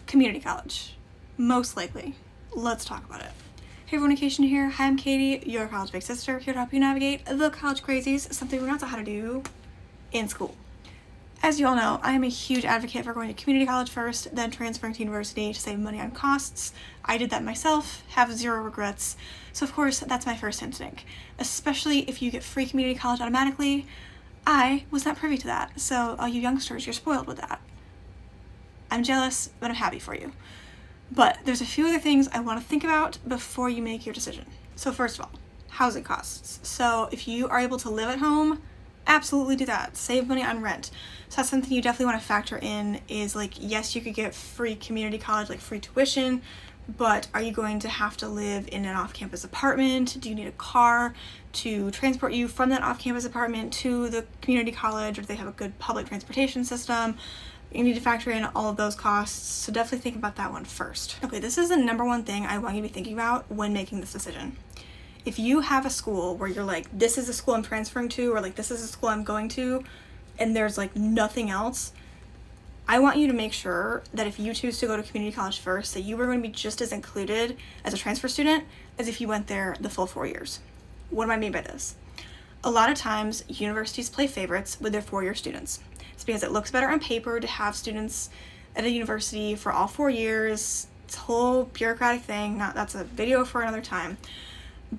Community college. Most likely. Let's talk about it. Hey everyone, Acacia here. Hi, I'm Katie, your college big sister, here to help you navigate the college crazies, something we're not taught how to do in school. As you all know, I am a huge advocate for going to community college first, then transferring to university to save money on costs. I did that myself, have zero regrets. So of course, that's my first instinct. Especially if you get free community college automatically. I was not privy to that, so all you youngsters, you're spoiled with that. I'm jealous, but I'm happy for you. But there's a few other things I want to think about before you make your decision. So first of all, housing costs. So if you are able to live at home, absolutely do that. Save money on rent. So that's something you definitely want to factor in is like, yes, you could get free community college, like free tuition, but are you going to have to live in an off-campus apartment? Do you need a car to transport you from that off-campus apartment to the community college, or do they have a good public transportation system? You need to factor in all of those costs, so definitely think about that one first. Okay, this is the number one thing I want you to be thinking about when making this decision. If you have a school where you're like, this is the school I'm transferring to, or like, this is the school I'm going to, and there's like nothing else, I want you to make sure that if you choose to go to community college first, that you are going to be just as included as a transfer student as if you went there the full 4 years. What do I mean by this? A lot of times, universities play favorites with their 4-year students. It's because it looks better on paper to have students at a university for all 4 years. It's a whole bureaucratic thing. That's a video for another time.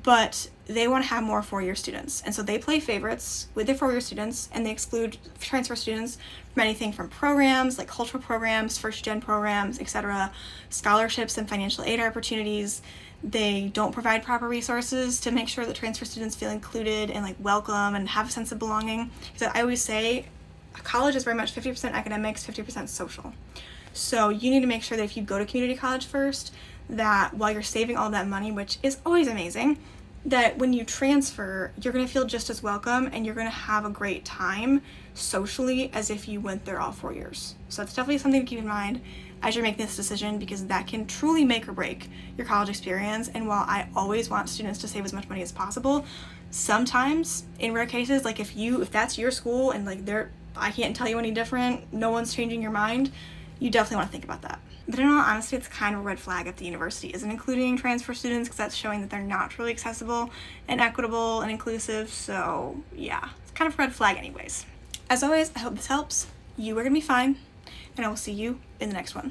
But they want to have more 4-year students. And so they play favorites with their 4-year students, and they exclude transfer students from anything from programs, like cultural programs, first-gen programs, etc., scholarships and financial aid opportunities. They don't provide proper resources to make sure that transfer students feel included and like welcome and have a sense of belonging. Because I always say, college is very much 50% academics, 50% social. So you need to make sure that if you go to community college first, that while you're saving all that money, which is always amazing, that when you transfer, you're going to feel just as welcome and you're going to have a great time socially as if you went there all 4 years. So that's definitely something to keep in mind as you're making this decision, because that can truly make or break your college experience. And while I always want students to save as much money as possible, sometimes in rare cases, like if that's your school and like I can't tell you any different, no one's changing your mind, you definitely want to think about that. But in all honesty, it's kind of a red flag if the university isn't including transfer students, because that's showing that they're not truly accessible and equitable and inclusive. So yeah, it's kind of a red flag anyways. As always, I hope this helps. You are going to be fine, and I will see you in the next one.